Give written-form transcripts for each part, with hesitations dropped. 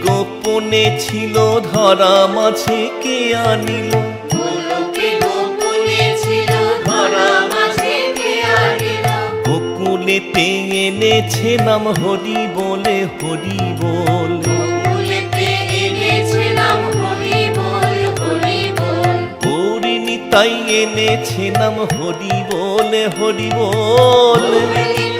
গোপনে ছিল ধরা মাঝে কে আনিল, গোলকে গোপনে ছিল ধরা মাঝে কে আনিল। গোকুলেতে এনেছে নাম হরি বলে হরি বল, গোকুলেতে এনেছে নাম হরি বল হরি বল। হরিণী তাই এনেছে নাম হরি বলে হরি বল।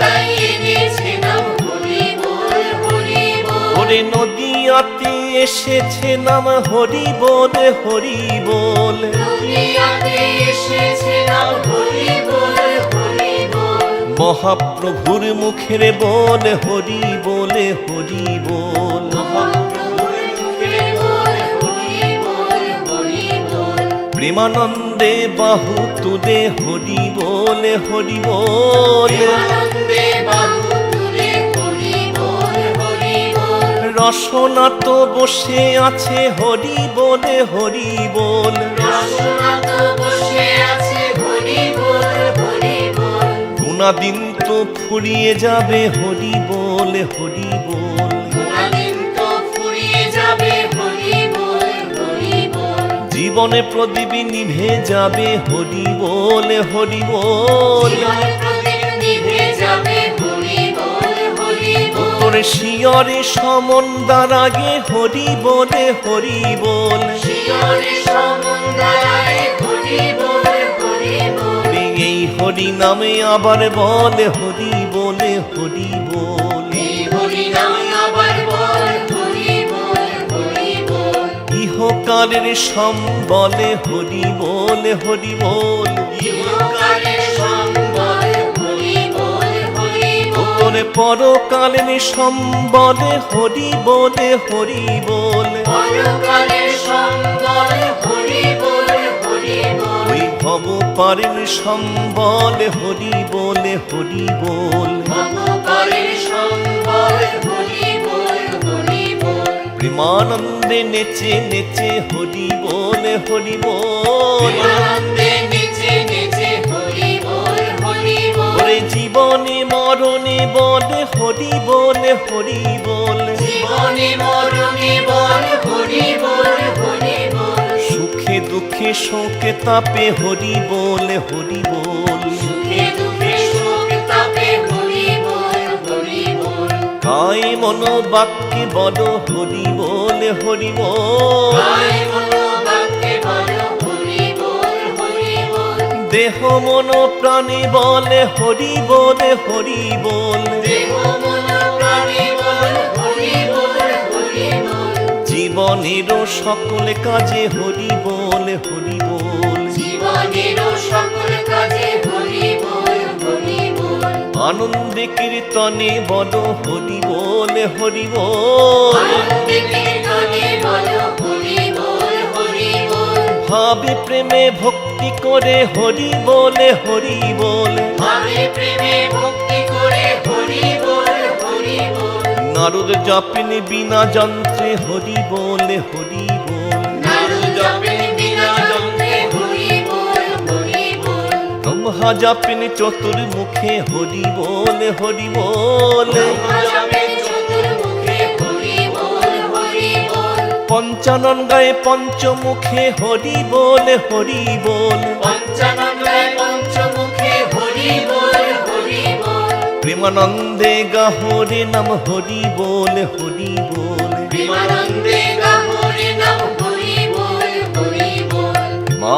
তাই এনেছে নাম হরি বল হরি বল। ওরে নদীয়াতে এসেছে নাম হরি বলে হরি বল, দুনিয়াতে এসেছে নাম হরি বল হরি বল। মহাপ্রভুর মুখের বলে হরি বলে হরি বল। মহাপ্রভুর মুখে বল হরি বল হরি বল। প্রেমানন্দে বাহু তুলে হরি বলে হরি বল। আনন্দে বাহু তুলে হরি বল হরি বল। রসনাত বসে আছে হরি বলে হরি বল, রসনাত বসে আছে হরি বল হরি বল। গুণাদিন তো ফুরিয়ে যাবে হরি বলে হরি বল। গুণাদিন তো ফুরিয়ে যাবে হরি বল হরি বল। জীবনে প্রদীপ নিভে যাবে হরি বলে হরি বল। জীবনে প্রদীপ নিভে যাবে হরি বল হরি বল। তোর শিয়রে সমন্দার আগে হরি বলে হরি বল। শিয়রে সমুদ্রায় হরি বল হরি বল। এই হরি নামে আবার বলে হরি বলে হরি বল। এই হরি নাম আবার বল হরি বল হরি বল। ইহকালের সম্বলে হরি বলে হরি বল। ইহকালের সম্বল হরি বল হরি বল। তোর পরকালের সম্বলে হরি বলে হরি বল। পরকালের সম্বল হরি বল হরি বল। ওই ভব পারের সম্বলে হরি বলে হরি বল। ভবপারের সম্বল হরি বল হরি বল। প্রেমানন্দে নেচে নেচে হরি বলে হরি বল। আনন্দে নেচে নেচে হরি বল হরি বল। ওরে জীবনে মরণে বলে হরি বলে হরি বল। জীবনে মরণে বল হরি বল হরি বল। সুখে দুঃখে শোকে তাপে হরি বলে হরি বল। সুখে দুঃখে শোক তাপে হরি বল হরি বল। কায় মন বাক্যে বল হরি বলে হরি বল। কায় মনো বাক্যে বল হরি বল হরি বল। দেহ মন প্রাণে বলে হরি বলে হরি বল। দেহ মন প্রাণে বল হরি বল হরি বল। জীবনের সকল কাজে হরি বলে হরি বল। জীবনের সকল কাজে হরি বল হরি বল। আনন্দে কীর্তনে বল হরি বলে হরি বল। আনন্দে কীর্তনে বল হরি বল হরি বল। ভাবে প্রেমে ভক্তি করে হরি বলে হরি বল। ভাবে প্রেমে ভক্তি করে হরি বল হরি বল। নারদ জপেন বিনা যন্ত্রে হরি বলে হরি বল। নারদ জপেন বিনা যন্ত্রে হরি বল হরি বল। ব্রহ্মা জপেন চতুর্মুখে হরি বলে হরি বল। ব্রহ্মা জপেন চতুর্মুখে হরি বল হরি বল। পঞ্চানন গায়ে পঞ্চমুখে হরি বলে হরি বল। পঞ্চানন্দায় পঞ্চমুখে হরি বল হরি বল। প্রেমানন্দে গাহরে নাম হরি বলে হরি বল। প্রেমানন্দে গাহরে নাম হরি বল হরি বল।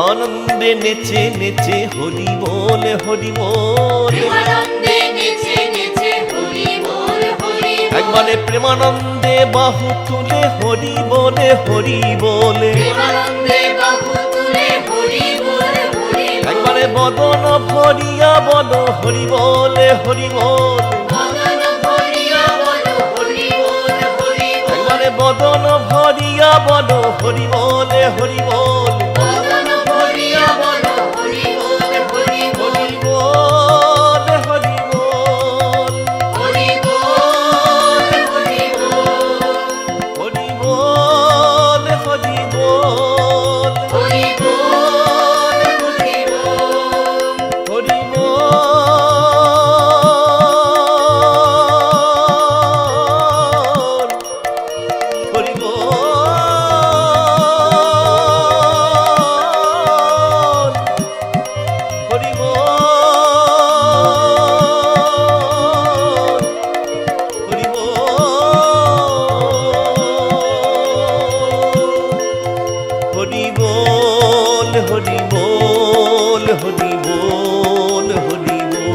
আনন্দে নেচে নেচে হরি বলে হরি বল। প্রেমানন্দে নেচে নেচে হরি বল হরি বল। একবারে প্রেমানন্দে বাহু তুলে হরি বলে হরি বলে। প্রেমানন্দে বাহু তুলে হরি বল হরি বল। একবারে বদন ভরিয়া বল হরি বলে হরি বল। মদন ভরিয়া বল হরি বল হরি বল। একবারে বদন ভরিয়া বল হরি বলে হরি বল। মদন ভরিয়া বল হরি বল হরি বল। হরি বল হরি বল। হরি বল হরি বল। হরি বল হরি বল। হরি বল হরি বল। হরি বল হরি বল। হরি বল হরি বল হরি বল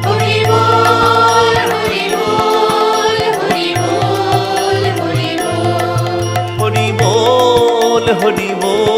হরি বল হরি বল হরি বল হরি বল হরি বল হরি বল